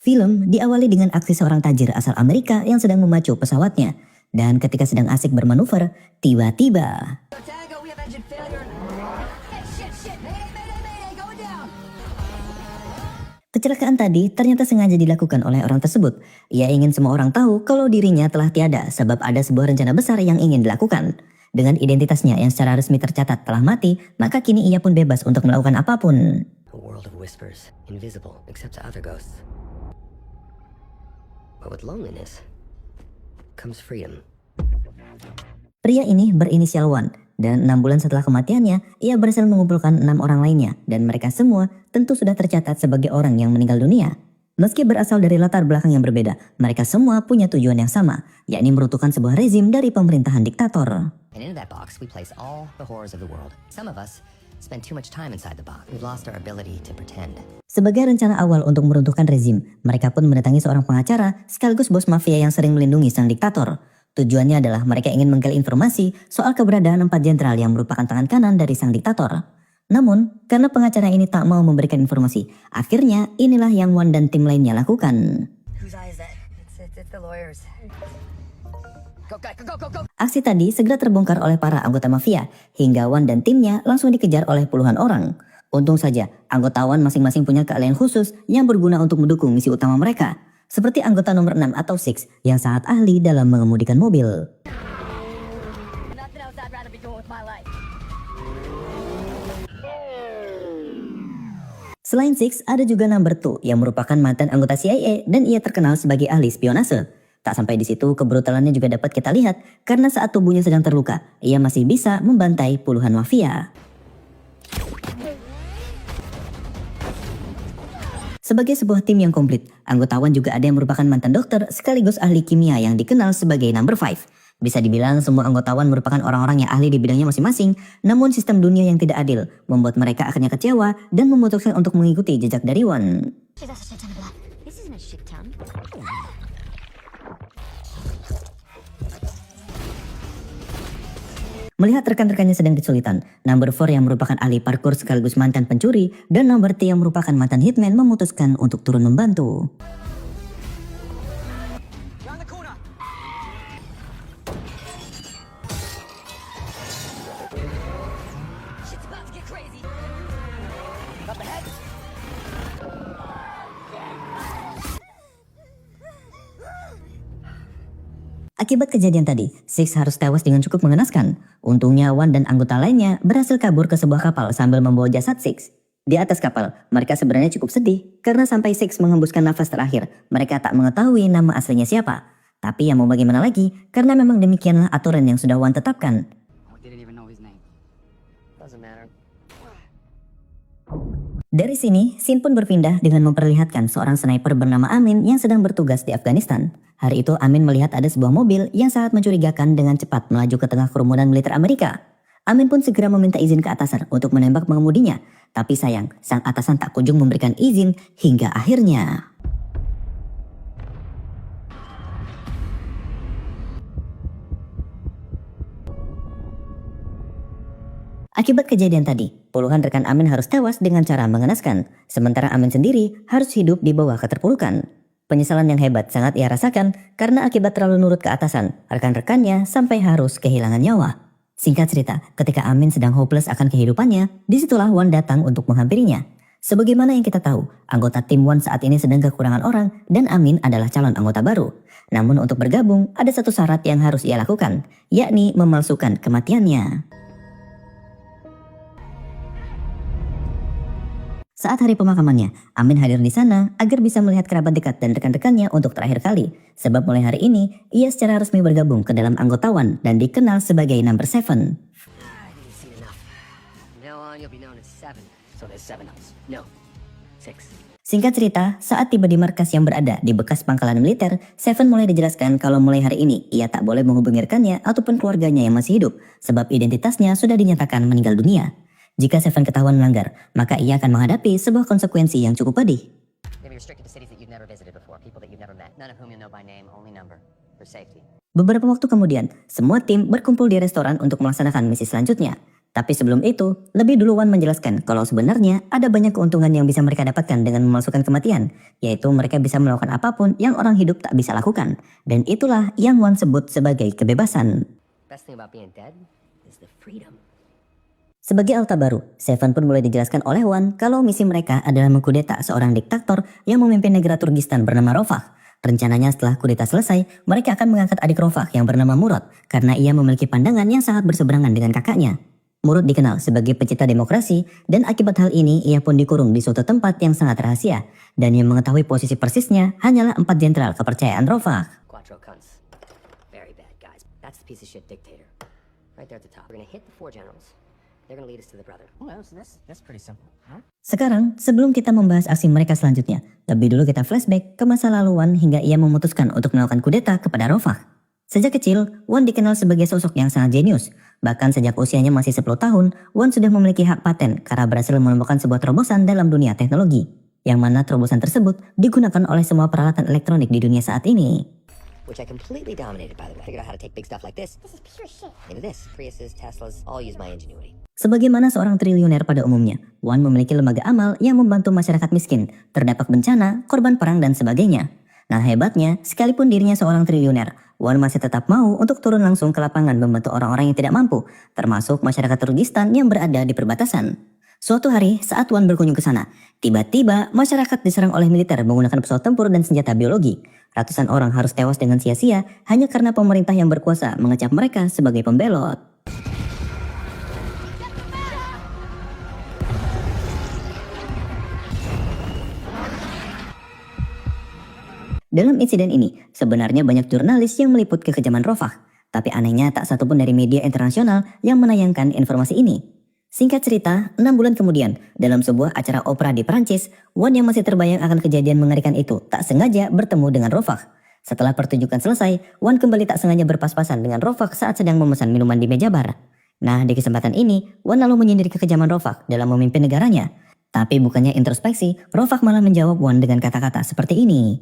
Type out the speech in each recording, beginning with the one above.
Film diawali dengan aksi seorang tajir asal Amerika yang sedang memacu pesawatnya. Dan ketika sedang asik bermanuver, tiba-tiba kecelakaan tadi ternyata sengaja dilakukan oleh orang tersebut. Ia ingin semua orang tahu kalau dirinya telah tiada sebab ada sebuah rencana besar yang ingin dilakukan. Dengan identitasnya yang secara resmi tercatat telah mati, maka kini ia pun bebas untuk melakukan apapun. A world of whispers, invisible except to other ghosts. But with loneliness comes freedom. Pria ini berinisial Wan, dan 6 bulan setelah kematiannya, ia berhasil mengumpulkan 6 orang lainnya, dan mereka semua tentu sudah tercatat sebagai orang yang meninggal dunia. Meski berasal dari latar belakang yang berbeda, mereka semua punya tujuan yang sama, yakni meruntuhkan sebuah rezim dari pemerintahan diktator. And into that box we place all the horrors of the world. Some of us spend too much time inside the box. We've lost our ability to pretend. Sebagai rencana awal untuk meruntuhkan rezim, mereka pun mendatangi seorang pengacara sekaligus bos mafia yang sering melindungi sang diktator. Tujuannya adalah mereka ingin menggali informasi soal keberadaan 4 jenderal yang merupakan tangan kanan dari sang diktator. Namun, karena pengacara ini tak mau memberikan informasi, akhirnya inilah yang Wan dan tim lainnya lakukan. Aksi tadi segera terbongkar oleh para anggota mafia, hingga Wan dan timnya langsung dikejar oleh puluhan orang. Untung saja, anggota Wan masing-masing punya keahlian khusus yang berguna untuk mendukung misi utama mereka. Seperti anggota nomor 6 atau Six yang sangat ahli dalam mengemudikan mobil. Selain Six, ada juga number 2 yang merupakan mantan anggota CIA dan ia terkenal sebagai ahli spionase. Tak sampai di situ, kebrutalannya juga dapat kita lihat karena saat tubuhnya sedang terluka, ia masih bisa membantai puluhan mafia. Sebagai sebuah tim yang komplit, anggota Wan juga ada yang merupakan mantan dokter sekaligus ahli kimia yang dikenal sebagai number 5. Bisa dibilang semua anggota Wan merupakan orang-orang yang ahli di bidangnya masing-masing, namun sistem dunia yang tidak adil membuat mereka akhirnya kecewa dan memutuskan untuk mengikuti jejak dari Wan. Melihat rekan-rekannya sedang kesulitan, number 4 yang merupakan ahli parkour sekaligus mantan pencuri dan number 3 yang merupakan mantan hitman memutuskan untuk turun membantu. Akibat kejadian tadi, Six harus tewas dengan cukup mengenaskan. Untungnya Wan dan anggota lainnya berhasil kabur ke sebuah kapal sambil membawa jasad Six. Di atas kapal, mereka sebenarnya cukup sedih karena sampai Six menghembuskan nafas terakhir, mereka tak mengetahui nama aslinya siapa. Tapi ya mau bagaimana lagi, karena memang demikianlah aturan yang sudah Wan tetapkan. Dari sini, scene pun berpindah dengan memperlihatkan seorang sniper bernama Amin yang sedang bertugas di Afghanistan. Hari itu Amin melihat ada sebuah mobil yang sangat mencurigakan dengan cepat melaju ke tengah kerumunan militer Amerika. Amin pun segera meminta izin ke atasan untuk menembak pengemudinya. Tapi sayang, sang atasan tak kunjung memberikan izin hingga akhirnya. Akibat kejadian tadi, puluhan rekan Amin harus tewas dengan cara mengenaskan, sementara Amin sendiri harus hidup di bawah keterpurukan. Penyesalan yang hebat sangat ia rasakan karena akibat terlalu nurut ke atasan, rekan-rekannya sampai harus kehilangan nyawa. Singkat cerita, ketika Amin sedang hopeless akan kehidupannya, disitulah Wan datang untuk menghampirinya. Sebagaimana yang kita tahu, anggota tim Wan saat ini sedang kekurangan orang dan Amin adalah calon anggota baru. Namun untuk bergabung, ada satu syarat yang harus ia lakukan, yakni memalsukan kematiannya. Saat hari pemakamannya, Amin hadir di sana agar bisa melihat kerabat dekat dan rekan-rekannya untuk terakhir kali. Sebab mulai hari ini, ia secara resmi bergabung ke dalam anggota Wan dan dikenal sebagai number 7. Singkat cerita, saat tiba di markas yang berada di bekas pangkalan militer, Seven mulai dijelaskan kalau mulai hari ini ia tak boleh menghubungi rekannya ataupun keluarganya yang masih hidup, sebab identitasnya sudah dinyatakan meninggal dunia. Jika Seven ketahuan melanggar, maka ia akan menghadapi sebuah konsekuensi yang cukup pedih. Beberapa waktu kemudian, semua tim berkumpul di restoran untuk melaksanakan misi selanjutnya. Tapi sebelum itu, lebih dulu Wan menjelaskan kalau sebenarnya ada banyak keuntungan yang bisa mereka dapatkan dengan memalsukan kematian, yaitu mereka bisa melakukan apapun yang orang hidup tak bisa lakukan. Dan itulah yang Wan sebut sebagai kebebasan. Best thing about being dead is the freedom. Sebagai alta baru, Seven pun mulai dijelaskan oleh Wan kalau misi mereka adalah mengkudeta seorang diktator yang memimpin negara Turkistan bernama Rofak. Rencananya setelah kudeta selesai, mereka akan mengangkat adik Rofak yang bernama Murad karena ia memiliki pandangan yang sangat berseberangan dengan kakaknya. Murad dikenal sebagai pecinta demokrasi dan akibat hal ini ia pun dikurung di suatu tempat yang sangat rahasia. Dan yang mengetahui posisi persisnya hanyalah 4 jenderal kepercayaan Rofak. Quattro cunts. Very bad guys. That's the piece of shit dictator. Right there at the top. We're gonna hit the 4 generals. They're gonna lead us to the brother. Well, that's pretty simple, huh? Sekarang, sebelum kita membahas aksi mereka selanjutnya, lebih dulu kita flashback ke masa lalu Wan hingga ia memutuskan untuk melakukan kudeta kepada Rofak. Sejak kecil, Wan dikenal sebagai sosok yang sangat jenius. Bahkan sejak usianya masih 10 tahun, Wan sudah memiliki hak paten karena berhasil menemukan sebuah terobosan dalam dunia teknologi. Yang mana terobosan tersebut digunakan oleh semua peralatan elektronik di dunia saat ini. Which I completely dominated, by the way. I figured out how to take big stuff like this. This is pure shit. Into this. Priuses, Teslas, all use my ingenuity. Sebagaimana seorang triliuner pada umumnya, Wan memiliki lembaga amal yang membantu masyarakat miskin, terdampak bencana, korban perang, dan sebagainya. Nah hebatnya, sekalipun dirinya seorang triliuner, Wan masih tetap mau untuk turun langsung ke lapangan membantu orang-orang yang tidak mampu, termasuk masyarakat Turkistan yang berada di perbatasan. Suatu hari, saat Wan berkunjung ke sana, tiba-tiba masyarakat diserang oleh militer menggunakan pesawat tempur dan senjata biologi. Ratusan orang harus tewas dengan sia-sia hanya karena pemerintah yang berkuasa mengecap mereka sebagai pembelot. Dalam insiden ini, sebenarnya banyak jurnalis yang meliput kekejaman Rofak. Tapi anehnya tak satupun dari media internasional yang menayangkan informasi ini. Singkat cerita, 6 bulan kemudian, dalam sebuah acara opera di Prancis, Wan yang masih terbayang akan kejadian mengerikan itu tak sengaja bertemu dengan Rofak. Setelah pertunjukan selesai, Wan kembali tak sengaja berpas-pasan dengan Rofak saat sedang memesan minuman di meja bar. Nah, di kesempatan ini, Wan lalu menyindir kekejaman Rofak dalam memimpin negaranya. Tapi bukannya introspeksi, Rofak malah menjawab Wan dengan kata-kata seperti ini.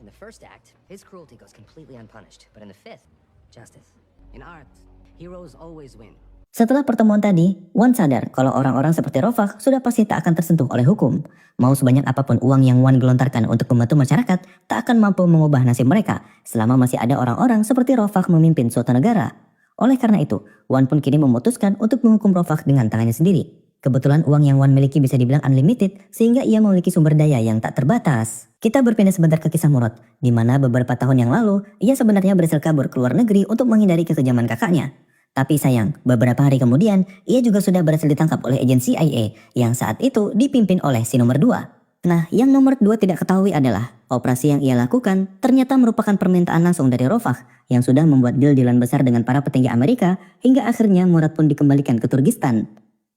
In the first act, his cruelty goes completely unpunished. But in the fifth, justice. In art, heroes always win. Setelah pertemuan tadi, Wan sadar kalau orang-orang seperti Rofak sudah pasti tak akan tersentuh oleh hukum. Mau sebanyak apapun uang yang Wan gelontarkan untuk membantu masyarakat, tak akan mampu mengubah nasib mereka selama masih ada orang-orang seperti Rofak memimpin suatu negara. Oleh karena itu, Wan pun kini memutuskan untuk menghukum Rofak dengan tangannya sendiri. Kebetulan uang yang Wan miliki bisa dibilang unlimited, sehingga ia memiliki sumber daya yang tak terbatas. Kita berpindah sebentar ke kisah Murad, di mana beberapa tahun yang lalu, ia sebenarnya berhasil kabur ke luar negeri untuk menghindari kekejaman kakaknya. Tapi sayang, beberapa hari kemudian, ia juga sudah berhasil ditangkap oleh agensi CIA yang saat itu dipimpin oleh si nomor 2. Nah, yang nomor 2 tidak ketahui adalah, operasi yang ia lakukan ternyata merupakan permintaan langsung dari Rofak yang sudah membuat deal-dealan besar dengan para petinggi Amerika hingga akhirnya Murad pun dikembalikan ke Turkistan.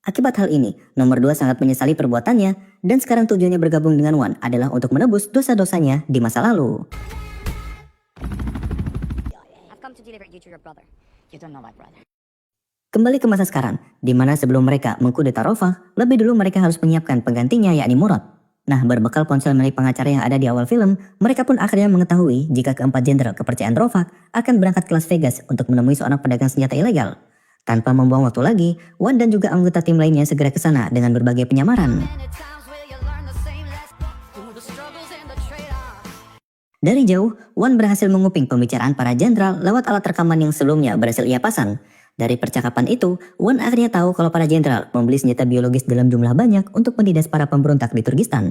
Akibat hal ini, nomor 2 sangat menyesali perbuatannya dan sekarang tujuannya bergabung dengan Wan adalah untuk menebus dosa-dosanya di masa lalu. I've come to deliver you to your brother. You don't know my brother. Kembali ke masa sekarang, di mana sebelum mereka mengkudeta Rofak, lebih dulu mereka harus menyiapkan penggantinya yakni Murad. Nah, berbekal ponsel milik pengacara yang ada di awal film, mereka pun akhirnya mengetahui jika keempat jenderal kepercayaan Rofak akan berangkat ke Las Vegas untuk menemui seorang pedagang senjata ilegal. Tanpa membuang waktu lagi, Wan dan juga anggota tim lainnya segera ke sana dengan berbagai penyamaran. Dari jauh, Wan berhasil menguping pembicaraan para jenderal lewat alat rekaman yang sebelumnya berhasil ia pasang. Dari percakapan itu, Wan akhirnya tahu kalau para jenderal membeli senjata biologis dalam jumlah banyak untuk menindas para pemberontak di Turkistan.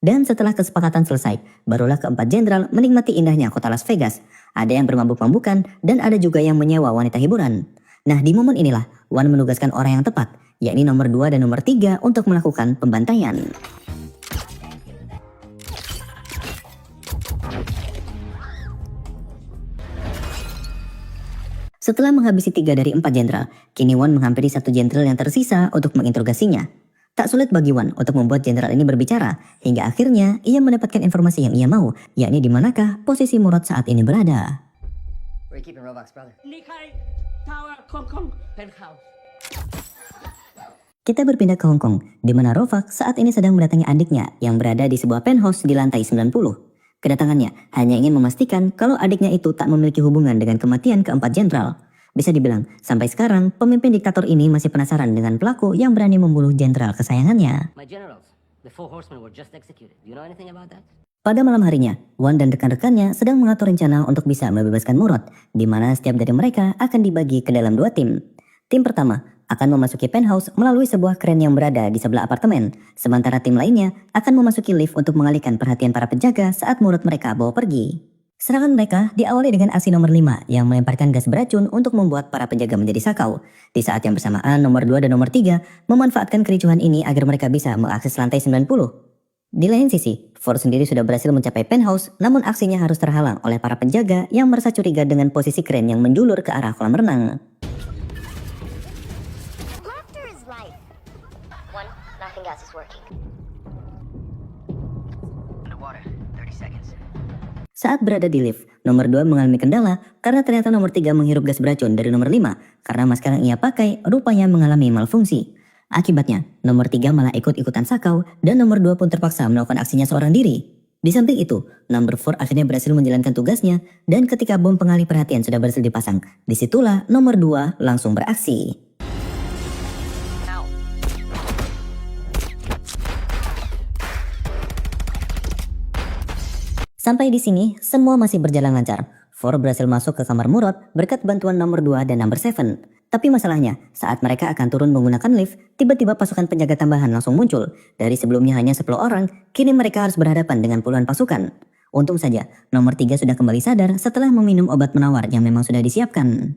Dan setelah kesepakatan selesai, barulah keempat jenderal menikmati indahnya kota Las Vegas. Ada yang bermabuk-mabukan dan ada juga yang menyewa wanita hiburan. Nah, di momen inilah Wan menugaskan orang yang tepat, yakni nomor 2 dan nomor 3 untuk melakukan pembantaian. Setelah menghabisi 3 dari 4 jenderal, kini Wan menghampiri 1 jenderal yang tersisa untuk menginterogasinya. Tak sulit bagi Wan untuk membuat jenderal ini berbicara, hingga akhirnya ia mendapatkan informasi yang ia mau, yakni di manakah posisi Murad saat ini berada. Where are you keeping Robok's brother? Nikai Tower Hong Kong Penthouse. Kita berpindah ke Hong Kong, di mana Rofak saat ini sedang mendatangi adiknya yang berada di sebuah penthouse di lantai 90. Kedatangannya hanya ingin memastikan kalau adiknya itu tak memiliki hubungan dengan kematian keempat jenderal. Bisa dibilang, sampai sekarang pemimpin diktator ini masih penasaran dengan pelaku yang berani membunuh jenderal kesayangannya. My generals, the four horsemen were just executed. Do you know anything about that? Pada malam harinya, Wan dan rekan-rekannya sedang mengatur rencana untuk bisa membebaskan Murad, di mana setiap dari mereka akan dibagi ke dalam 2 tim. Tim pertama akan memasuki penthouse melalui sebuah kren yang berada di sebelah apartemen, sementara tim lainnya akan memasuki lift untuk mengalihkan perhatian para penjaga saat Murad mereka bawa pergi. Serangan mereka diawali dengan aksi nomor 5 yang melemparkan gas beracun untuk membuat para penjaga menjadi sakau. Di saat yang bersamaan, nomor 2 dan nomor 3 memanfaatkan kericuhan ini agar mereka bisa mengakses lantai 90. Di lain sisi, Ford sendiri sudah berhasil mencapai penthouse, namun aksinya harus terhalang oleh para penjaga yang merasa curiga dengan posisi kren yang menjulur ke arah kolam renang. Laughter is life. One, laughing gas is working. Underwater, 30 seconds. Saat berada di lift, nomor 2 mengalami kendala karena ternyata nomor 3 menghirup gas beracun dari nomor 5 karena masker yang ia pakai rupanya mengalami malfungsi. Akibatnya, nomor 3 malah ikut-ikutan sakau dan nomor 2 pun terpaksa melakukan aksinya seorang diri. Di samping itu, nomor 4 akhirnya berhasil menjalankan tugasnya dan ketika bom pengalih perhatian sudah berhasil dipasang, disitulah nomor 2 langsung beraksi. Sampai di sini, semua masih berjalan lancar. Ford berhasil masuk ke kamar Murad berkat bantuan nomor 2 dan nomor 7. Tapi masalahnya, saat mereka akan turun menggunakan lift, tiba-tiba pasukan penjaga tambahan langsung muncul. Dari sebelumnya hanya 10 orang, kini mereka harus berhadapan dengan puluhan pasukan. Untung saja, nomor 3 sudah kembali sadar setelah meminum obat penawar yang memang sudah disiapkan.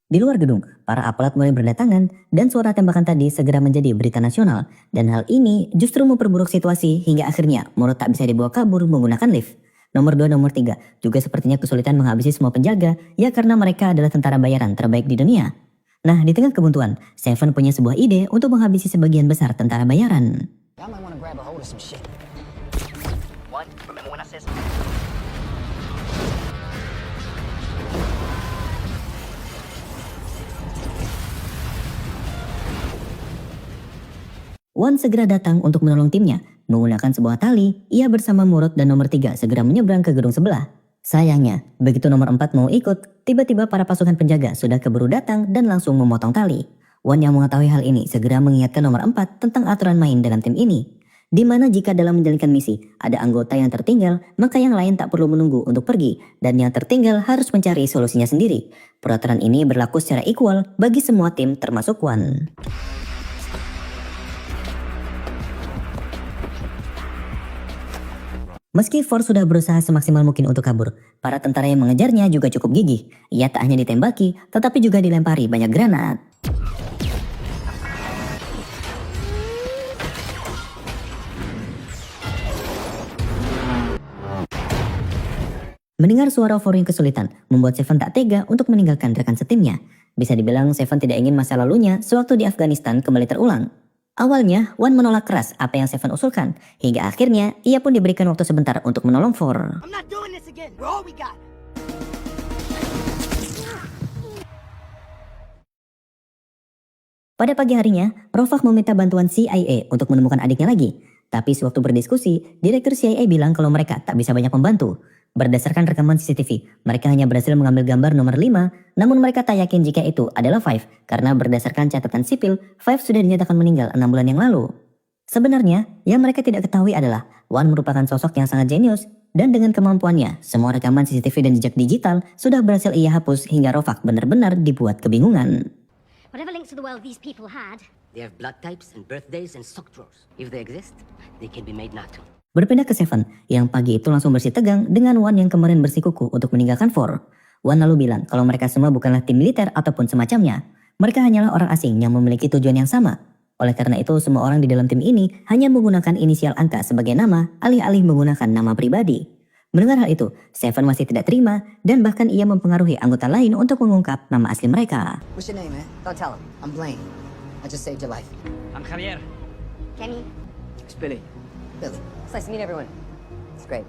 Di luar gedung, para aparat mulai berdatangan dan suara tembakan tadi segera menjadi berita nasional. Dan hal ini justru memperburuk situasi hingga akhirnya Murad tak bisa dibawa kabur menggunakan lift. Nomor 2 nomor 3 juga sepertinya kesulitan menghabisi semua penjaga ya karena mereka adalah tentara bayaran terbaik di dunia. Nah, di tengah kebuntuan, Seven punya sebuah ide untuk menghabisi sebagian besar tentara bayaran. Y'all might want to grab a hold of some shit. One, remember when I said Wan segera datang untuk menolong timnya. Menggunakan sebuah tali, ia bersama Murad dan nomor 3 segera menyeberang ke gedung sebelah. Sayangnya, begitu nomor 4 mau ikut, tiba-tiba para pasukan penjaga sudah keburu datang dan langsung memotong tali. Wan yang mengetahui hal ini segera mengingatkan nomor 4 tentang aturan main dalam tim ini. Di mana jika dalam menjalankan misi, ada anggota yang tertinggal, maka yang lain tak perlu menunggu untuk pergi, dan yang tertinggal harus mencari solusinya sendiri. Peraturan ini berlaku secara equal bagi semua tim termasuk Wan. Meski Ford sudah berusaha semaksimal mungkin untuk kabur, para tentara yang mengejarnya juga cukup gigih. Ia tak hanya ditembaki, tetapi juga dilempari banyak granat. Mendengar suara Ford yang kesulitan, membuat Seven tak tega untuk meninggalkan rekan setimnya. Bisa dibilang Seven tidak ingin masa lalunya sewaktu di Afghanistan kembali terulang. Awalnya, Wan menolak keras apa yang Seven usulkan, hingga akhirnya ia pun diberikan waktu sebentar untuk menolong Ford. I'm not doing this again. We're all we got. Pada pagi harinya, Rofak meminta bantuan CIA untuk menemukan adiknya lagi. Tapi sewaktu berdiskusi, Direktur CIA bilang kalau mereka tak bisa banyak membantu. Berdasarkan rekaman CCTV, mereka hanya berhasil mengambil gambar nomor 5, namun mereka tak yakin jika itu adalah Five, karena berdasarkan catatan sipil, Five sudah dinyatakan meninggal 6 bulan yang lalu. Sebenarnya, yang mereka tidak ketahui adalah Wan merupakan sosok yang sangat jenius, dan dengan kemampuannya, semua rekaman CCTV dan jejak digital sudah berhasil ia hapus hingga Rofak benar-benar dibuat kebingungan. Whatever links to the world these people had, they have blood types and birthdays and sock drawers. If they exist, they can be made not to. Berpindah ke Seven, yang pagi itu langsung bersih tegang dengan Wan yang kemarin bersikukuh untuk meninggalkan Ford. Wan lalu bilang kalau mereka semua bukanlah tim militer ataupun semacamnya. Mereka hanyalah orang asing yang memiliki tujuan yang sama. Oleh karena itu, semua orang di dalam tim ini hanya menggunakan inisial angka sebagai nama, alih-alih menggunakan nama pribadi. Mendengar hal itu, Seven masih tidak terima dan bahkan ia mempengaruhi anggota lain untuk mengungkap nama asli mereka. What's your name, man? Don't tell him. I'm Blaine. I just saved your life. I'm Javier. Kenny, It's Billy. Billy. It's nice to meet everyone. It's great.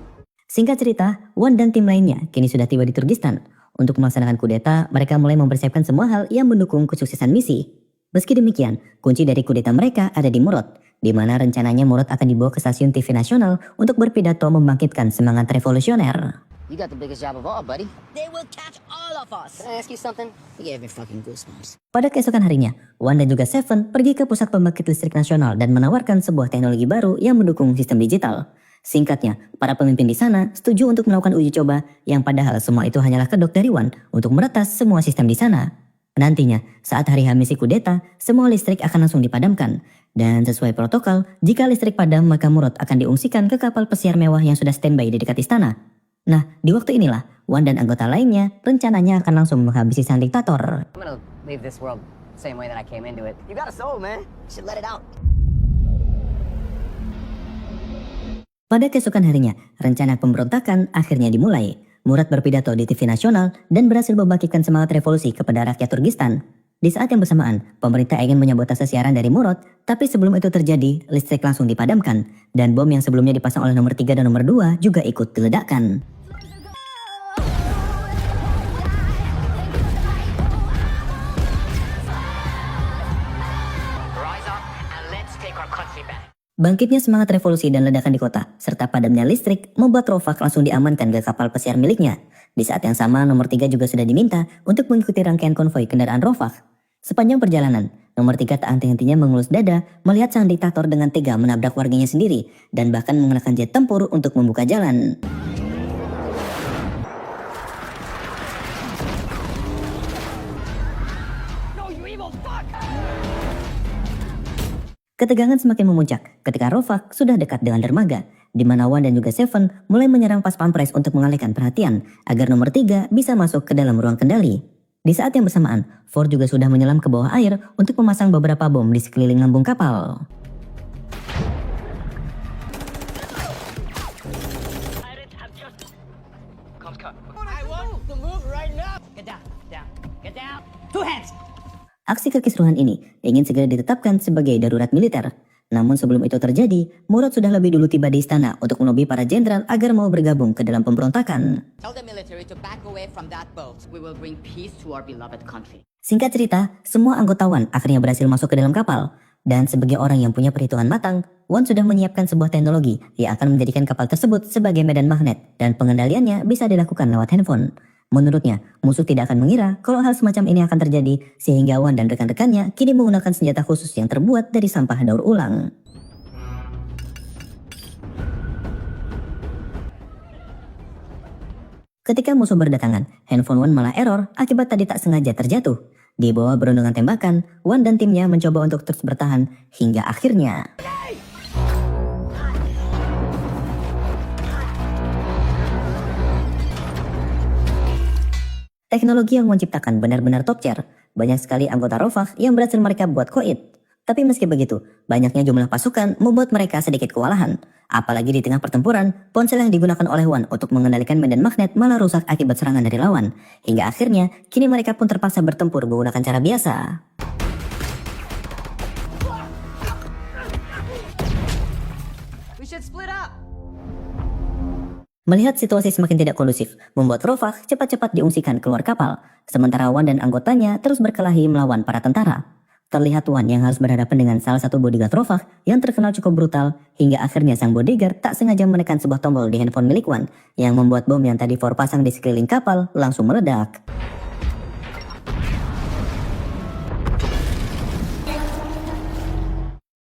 Singkat cerita, Wan dan tim lainnya kini sudah tiba di Turkistan. Untuk melaksanakan kudeta, mereka mulai mempersiapkan semua hal yang mendukung kesuksesan misi. Meski demikian, kunci dari kudeta mereka ada di Murad, di mana rencananya Murad akan dibawa ke stasiun TV nasional untuk berpidato membangkitkan semangat revolusioner. You got the biggest job of all, buddy. They will catch all of us. Can I ask you something? You gave me fucking goosebumps. Pada keesokan harinya, Wan dan juga Seven pergi ke pusat pembangkit listrik nasional dan menawarkan sebuah teknologi baru yang mendukung sistem digital. Singkatnya, para pemimpin di sana setuju untuk melakukan uji coba yang padahal semua itu hanyalah kedok dari Wan untuk meretas semua sistem di sana. Nantinya, saat hari H misi kudeta, semua listrik akan langsung dipadamkan. Dan sesuai protokol, jika listrik padam maka Murad akan diungsikan ke kapal pesiar mewah yang sudah standby di dekat istana. Nah, di waktu inilah, Wan dan anggota lainnya rencananya akan langsung menghabisi sang diktator. I'm gonna leave this world the same way that I came into it. You got a soul, man. You should let it out. Pada keesokan harinya, rencana pemberontakan akhirnya dimulai. Murad berpidato di TV nasional dan berhasil membangkitkan semangat revolusi kepada rakyat Turkistan. Di saat yang bersamaan, pemerintah ingin menyabotase siaran dari Murad, tapi sebelum itu terjadi, listrik langsung dipadamkan, dan bom yang sebelumnya dipasang oleh nomor 3 dan nomor 2 juga ikut diledakkan. Rise up and let's take our country back. Bangkitnya semangat revolusi dan ledakan di kota, serta padamnya listrik, membuat Rovak langsung diamankan ke kapal pesiar miliknya. Di saat yang sama, nomor 3 juga sudah diminta untuk mengikuti rangkaian konvoi kendaraan Rovak. Sepanjang perjalanan, nomor 3 tak henti-hentinya mengelus dada melihat sang diktator dengan tega menabrak warganya sendiri, dan bahkan menggunakan jet tempur untuk membuka jalan. Ketegangan semakin memuncak ketika Rovak sudah dekat dengan dermaga, di mana Wan dan juga Seven mulai menyerang pas pampres untuk mengalihkan perhatian agar nomor 3 bisa masuk ke dalam ruang kendali. Di saat yang bersamaan, Ford juga sudah menyelam ke bawah air untuk memasang beberapa bom di sekeliling lambung kapal. Aksi kekisruhan ini ingin segera ditetapkan sebagai darurat militer. Namun sebelum itu terjadi, Murad sudah lebih dulu tiba di istana untuk melobi para jenderal agar mau bergabung ke dalam pemberontakan. Tell the military to back away from that boat. We will bring peace to our beloved country. Singkat cerita, semua anggota Wan akhirnya berhasil masuk ke dalam kapal. Dan sebagai orang yang punya perhitungan matang, Wan sudah menyiapkan sebuah teknologi yang akan menjadikan kapal tersebut sebagai medan magnet dan pengendaliannya bisa dilakukan lewat handphone. Menurutnya, musuh tidak akan mengira kalau hal semacam ini akan terjadi sehingga Wan dan rekan-rekannya kini menggunakan senjata khusus yang terbuat dari sampah daur ulang. Ketika musuh berdatangan, handphone Wan malah error akibat tadi tak sengaja terjatuh. Di bawah berundungan tembakan, Wan dan timnya mencoba untuk terus bertahan hingga akhirnya... Teknologi yang Wan ciptakan benar-benar top tier. Banyak sekali anggota Rovak yang berhasil mereka buat koit. Tapi meski begitu, banyaknya jumlah pasukan membuat mereka sedikit kewalahan. Apalagi di tengah pertempuran, ponsel yang digunakan oleh Wan untuk mengendalikan medan magnet malah rusak akibat serangan dari lawan. Hingga akhirnya, kini mereka pun terpaksa bertempur menggunakan cara biasa. We should split up. Melihat situasi semakin tidak kondusif, membuat Rovak cepat-cepat diungsikan keluar kapal, sementara Wan dan anggotanya terus berkelahi melawan para tentara. Terlihat Wan yang harus berhadapan dengan salah satu bodyguard Rovak yang terkenal cukup brutal, hingga akhirnya sang bodyguard tak sengaja menekan sebuah tombol di handphone milik Wan, yang membuat bom yang tadi Ford pasang di sekeliling kapal langsung meledak.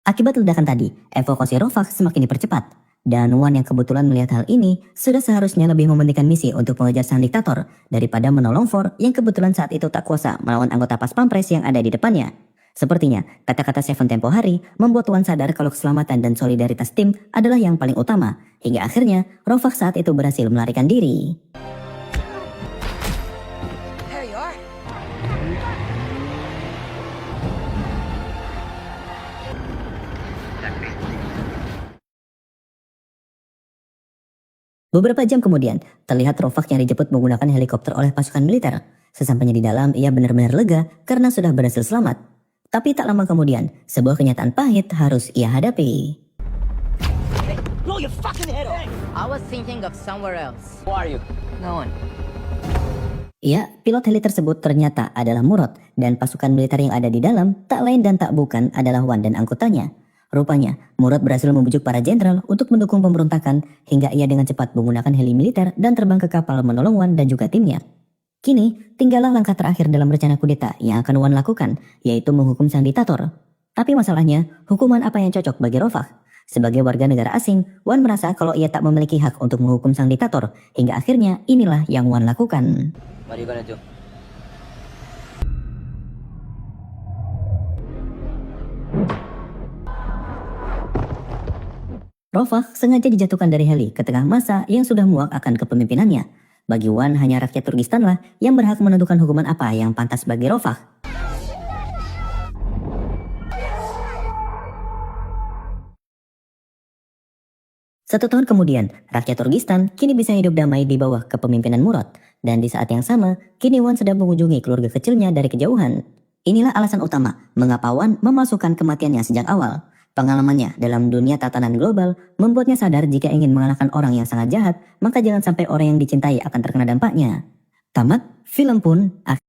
Akibat ledakan tadi, evakuasi Rovak semakin dipercepat. Dan Wan yang kebetulan melihat hal ini sudah seharusnya lebih mementingkan misi untuk mengejar sang diktator daripada menolong Ford yang kebetulan saat itu tak kuasa melawan anggota pas pampres yang ada di depannya. Sepertinya, kata-kata Seven tempo hari membuat Wan sadar kalau keselamatan dan solidaritas tim adalah yang paling utama. Hingga akhirnya, Rovak saat itu berhasil melarikan diri. There you are. Beberapa jam kemudian, terlihat Rovak yang dijemput menggunakan helikopter oleh pasukan militer. Sesampainya di dalam, ia benar-benar lega karena sudah berhasil selamat. Tapi tak lama kemudian, sebuah kenyataan pahit harus ia hadapi. Blow your fucking head off! I was thinking of somewhere else. Who are you? No one. Ya, pilot heli tersebut ternyata adalah Murad, dan pasukan militer yang ada di dalam tak lain dan tak bukan adalah Wan dan anggotanya. Rupanya, Murad berhasil membujuk para jenderal untuk mendukung pemberontakan hingga ia dengan cepat menggunakan heli militer dan terbang ke kapal menolong Wan dan juga timnya. Kini, tinggallah langkah terakhir dalam rencana kudeta yang akan Wan lakukan, yaitu menghukum sang diktator. Tapi masalahnya, hukuman apa yang cocok bagi Rofah? Sebagai warga negara asing, Wan merasa kalau ia tak memiliki hak untuk menghukum sang diktator, hingga akhirnya inilah yang Wan lakukan. What are you gonna do? Rofah sengaja dijatuhkan dari heli ke tengah masa yang sudah muak akan kepemimpinannya. Bagi Wan, hanya rakyat Turkistan lah yang berhak menentukan hukuman apa yang pantas bagi Rofah. Satu tahun kemudian, rakyat Turkistan kini bisa hidup damai di bawah kepemimpinan Murad. Dan di saat yang sama, kini Wan sedang mengunjungi keluarga kecilnya dari kejauhan. Inilah alasan utama mengapa Wan memasukkan kematiannya sejak awal. Pengalamannya dalam dunia tatanan global membuatnya sadar jika ingin mengalahkan orang yang sangat jahat, maka jangan sampai orang yang dicintai akan terkena dampaknya. Tamat, film pun akhirnya